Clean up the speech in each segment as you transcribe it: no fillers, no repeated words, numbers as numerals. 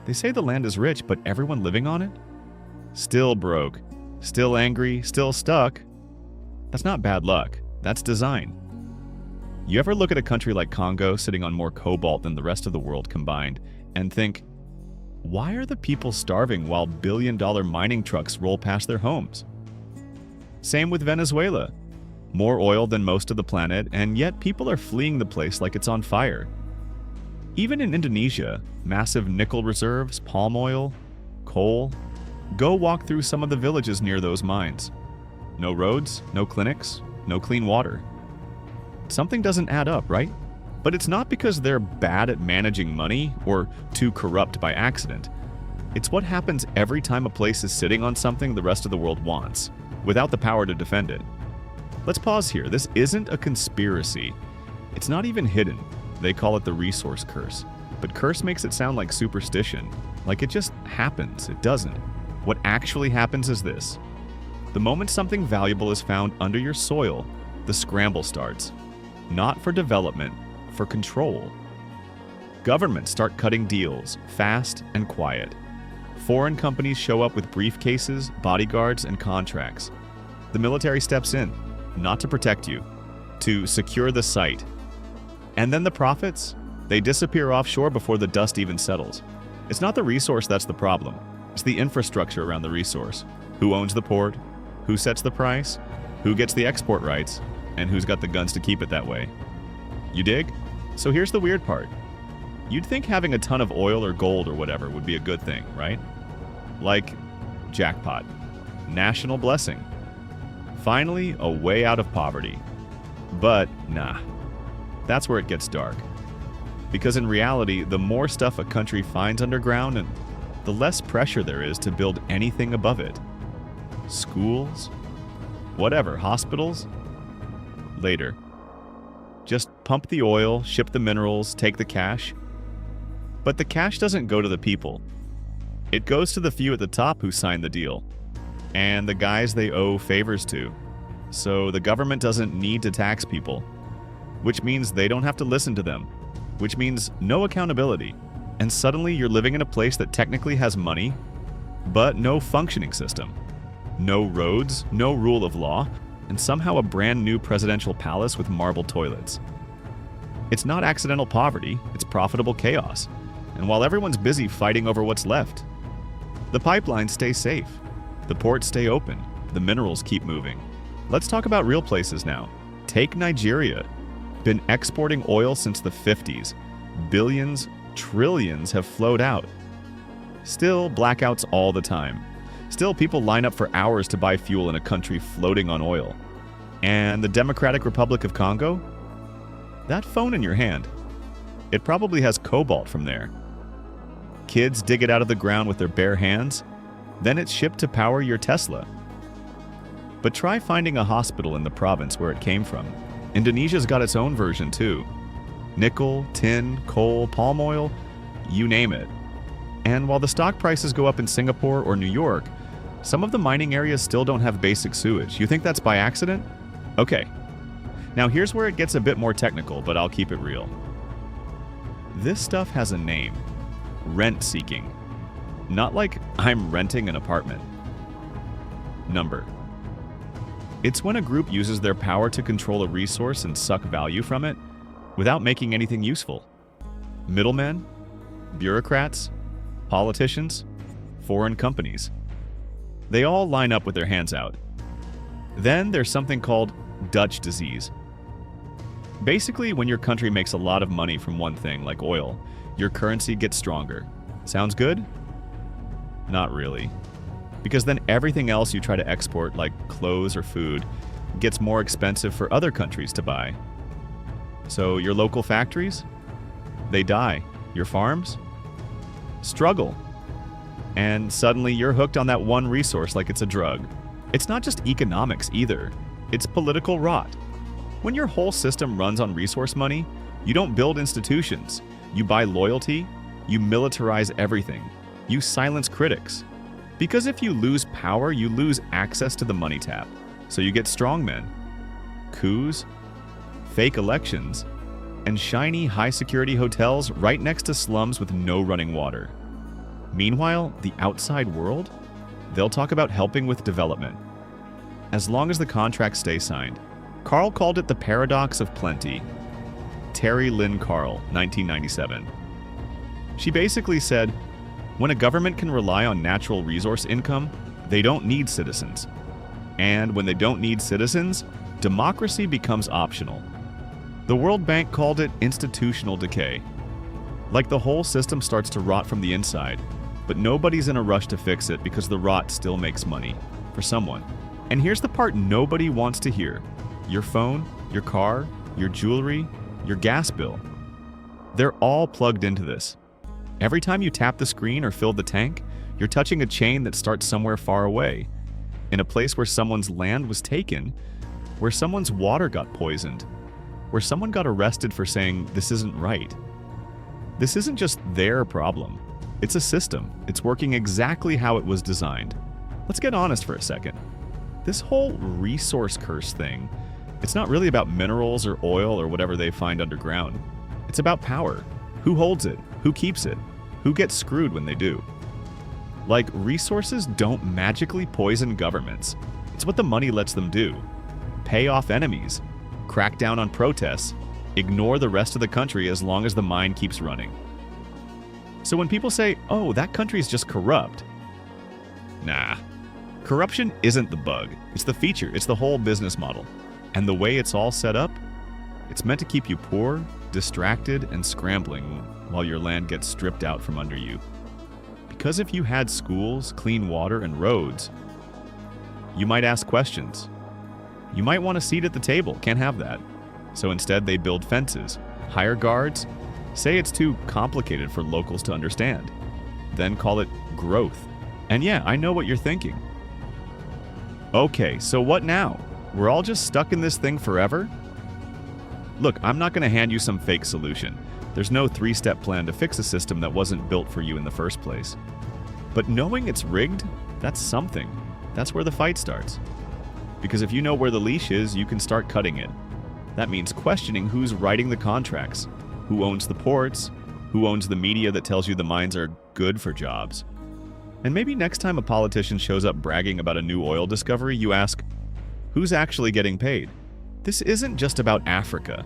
They say the land is rich, but everyone living on it? Still broke, still angry, still stuck. That's not bad luck. That's design. You ever look at a country like Congo sitting on more cobalt than the rest of the world combined and think, why are the people starving while billion-dollar mining trucks roll past their homes? Same with Venezuela. More oil than most of the planet, and yet people are fleeing the place like it's on fire. Even in Indonesia, massive nickel reserves, palm oil, coal. Go walk through some of the villages near those mines. No roads, no clinics, no clean water. Something doesn't add up, right? But it's not because they're bad at managing money or too corrupt by accident. It's what happens every time a place is sitting on something the rest of the world wants, without the power to defend it. Let's pause here. This isn't a conspiracy. It's not even hidden. They call it the resource curse. But curse makes it sound like superstition, like it just happens. It doesn't. What actually happens is this. The moment something valuable is found under your soil, the scramble starts. Not for development, for control. Governments start cutting deals, fast and quiet. Foreign companies show up with briefcases, bodyguards, and contracts. The military steps in, not to protect you, to secure the site. And then the profits? They disappear offshore before the dust even settles. It's not the resource that's the problem. It's the infrastructure around the resource. Who owns the port? Who sets the price? Who gets the export rights? And who's got the guns to keep it that way? You dig? So here's the weird part. You'd think having a ton of oil or gold or whatever would be a good thing, right? Like, jackpot. National blessing. Finally, a way out of poverty. But, nah. That's where it gets dark. Because in reality, the more stuff a country finds underground, and the less pressure there is to build anything above it. Schools? Whatever, hospitals? Later. Just pump the oil, ship the minerals, take the cash. But the cash doesn't go to the people. It goes to the few at the top who signed the deal, and the guys they owe favors to. So the government doesn't need to tax people, which means they don't have to listen to them, which means no accountability. And suddenly you're living in a place that technically has money, but no functioning system. No roads, no rule of law, and somehow a brand new presidential palace with marble toilets. It's not accidental poverty, it's profitable chaos. And while everyone's busy fighting over what's left, the pipelines stay safe, the ports stay open, the minerals keep moving. Let's talk about real places now. Take Nigeria. Been exporting oil since the 50s. Billions, trillions have flowed out. Still blackouts all the time. Still, people line up for hours to buy fuel in a country floating on oil. And the Democratic Republic of Congo? That phone in your hand. It probably has cobalt from there. Kids dig it out of the ground with their bare hands. Then it's shipped to power your Tesla. But try finding a hospital in the province where it came from. Indonesia's got its own version too. Nickel, tin, coal, palm oil, you name it. And while the stock prices go up in Singapore or New York, some of the mining areas still don't have basic sewage. You think that's by accident? Okay. Now here's where it gets a bit more technical, but I'll keep it real. This stuff has a name. Rent-seeking. Not like I'm renting an apartment. Number. It's when a group uses their power to control a resource and suck value from it without making anything useful. Middlemen, bureaucrats, politicians, foreign companies. They all line up with their hands out. Then there's something called Dutch disease. Basically, when your country makes a lot of money from one thing, like oil, your currency gets stronger. Sounds good? Not really. Because then everything else you try to export, like clothes or food, gets more expensive for other countries to buy. So your local factories? They die. Your farms? Struggle. And suddenly you're hooked on that one resource like it's a drug. It's not just economics either. It's political rot. When your whole system runs on resource money, you don't build institutions. You buy loyalty. You militarize everything. You silence critics. Because if you lose power, you lose access to the money tap. So you get strongmen, coups, fake elections, and shiny high-security hotels right next to slums with no running water. Meanwhile, the outside world, they'll talk about helping with development, as long as the contracts stay signed. Karl called it the paradox of plenty. Lynn Karl, 1997. She basically said, when a government can rely on natural resource income, they don't need citizens. And when they don't need citizens, democracy becomes optional. The World Bank called it institutional decay. Like the whole system starts to rot from the inside, but nobody's in a rush to fix it because the rot still makes money for someone. And here's the part nobody wants to hear. Your phone, your car, your jewelry, your gas bill. They're all plugged into this. Every time you tap the screen or fill the tank, you're touching a chain that starts somewhere far away, in a place where someone's land was taken, where someone's water got poisoned, where someone got arrested for saying this isn't right. This isn't just their problem. It's a system. It's working exactly how it was designed. Let's get honest for a second. This whole resource curse thing, it's not really about minerals or oil or whatever they find underground. It's about power. Who holds it? Who keeps it? Who gets screwed when they do? Like, resources don't magically poison governments. It's what the money lets them do. Pay off enemies, crack down on protests, ignore the rest of the country as long as the mine keeps running. So when people say, oh, that country's just corrupt, nah. Corruption isn't the bug. It's the feature. It's the whole business model. And the way it's all set up, it's meant to keep you poor, distracted, and scrambling while your land gets stripped out from under you. Because if you had schools, clean water, and roads, you might ask questions. You might want a seat at the table. Can't have that. So instead, they build fences, hire guards, say it's too complicated for locals to understand, then call it growth. And yeah, I know what you're thinking. Okay, so what now? We're all just stuck in this thing forever? Look, I'm not going to hand you some fake solution. There's no 3-step plan to fix a system that wasn't built for you in the first place. But knowing it's rigged, that's something. That's where the fight starts. Because if you know where the leash is, you can start cutting it. That means questioning who's writing the contracts, who owns the ports, who owns the media that tells you the mines are good for jobs. And maybe next time a politician shows up bragging about a new oil discovery, you ask, who's actually getting paid? This isn't just about Africa,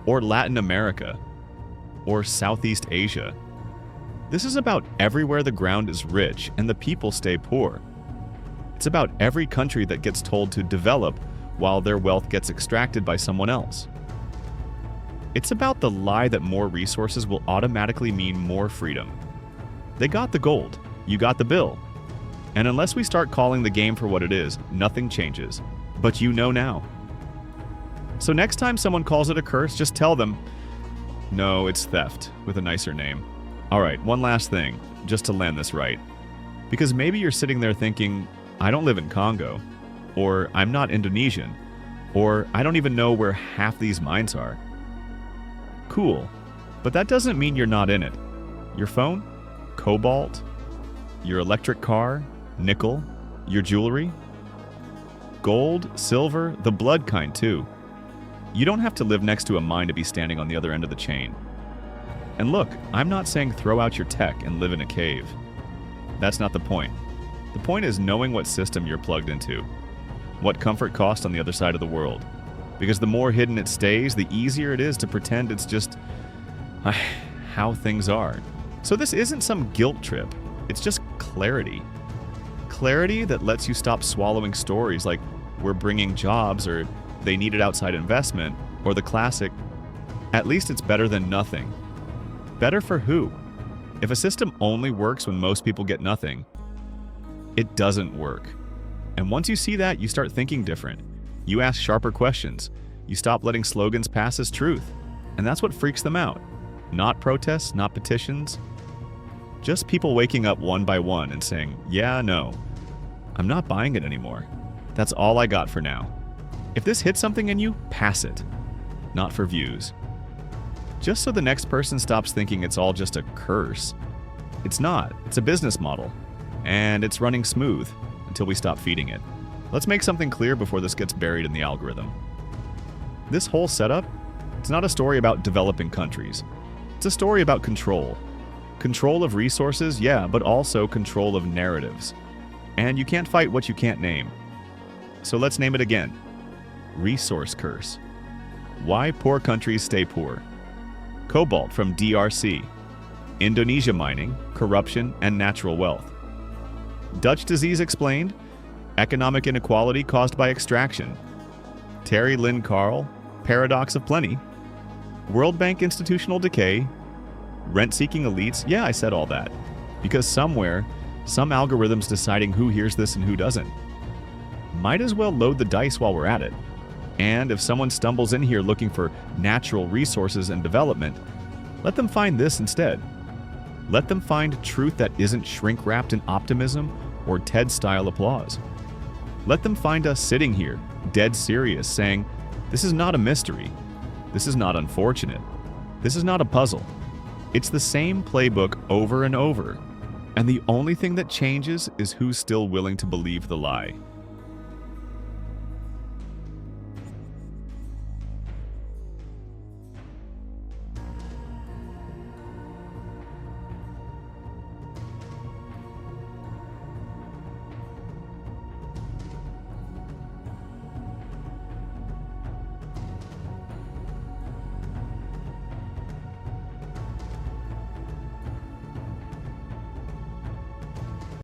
or Latin America, or Southeast Asia. This is about everywhere the ground is rich and the people stay poor. It's about every country that gets told to develop while their wealth gets extracted by someone else. It's about the lie that more resources will automatically mean more freedom. They got the gold, you got the bill. And unless we start calling the game for what it is, nothing changes. But you know now. So next time someone calls it a curse, just tell them, no, it's theft, with a nicer name. All right, one last thing, just to land this right. Because maybe you're sitting there thinking, I don't live in Congo, or I'm not Indonesian, or I don't even know where half these mines are. Cool, but that doesn't mean you're not in it. Your phone, cobalt, your electric car, nickel, your jewelry, gold, silver, the blood kind too. You don't have to live next to a mine to be standing on the other end of the chain. And look, I'm not saying throw out your tech and live in a cave. That's not the point. The point is knowing what system you're plugged into, what comfort costs on the other side of the world. Because the more hidden it stays, the easier it is to pretend it's just how things are. So this isn't some guilt trip. It's just clarity. Clarity that lets you stop swallowing stories like we're bringing jobs or they needed outside investment or the classic, at least it's better than nothing. Better for who? If a system only works when most people get nothing, it doesn't work. And once you see that, you start thinking different. You ask sharper questions. You stop letting slogans pass as truth. And that's what freaks them out. Not protests, not petitions. Just people waking up one by one and saying, yeah, no, I'm not buying it anymore. That's all I got for now. If this hits something in you, pass it. Not for views. Just so the next person stops thinking it's all just a curse. It's not. It's a business model. And it's running smooth until we stop feeding it. Let's make something clear before this gets buried in the algorithm. This whole setup, it's not a story about developing countries. It's a story about control. Control of resources, yeah, but also control of narratives. And you can't fight what you can't name. So let's name it again. Resource curse. Why poor countries stay poor. Cobalt from DRC. Indonesia mining, corruption, and natural wealth. Dutch disease explained. Economic inequality caused by extraction. Lynn Karl, paradox of plenty. World Bank institutional decay. Rent-seeking elites, yeah, I said all that. Because somewhere, some algorithm's deciding who hears this and who doesn't. Might as well load the dice while we're at it. And if someone stumbles in here looking for natural resources and development, let them find this instead. Let them find truth that isn't shrink-wrapped in optimism or TED-style applause. Let them find us sitting here, dead serious, saying, this is not a mystery. This is not unfortunate. This is not a puzzle. It's the same playbook over and over. And the only thing that changes is who's still willing to believe the lie.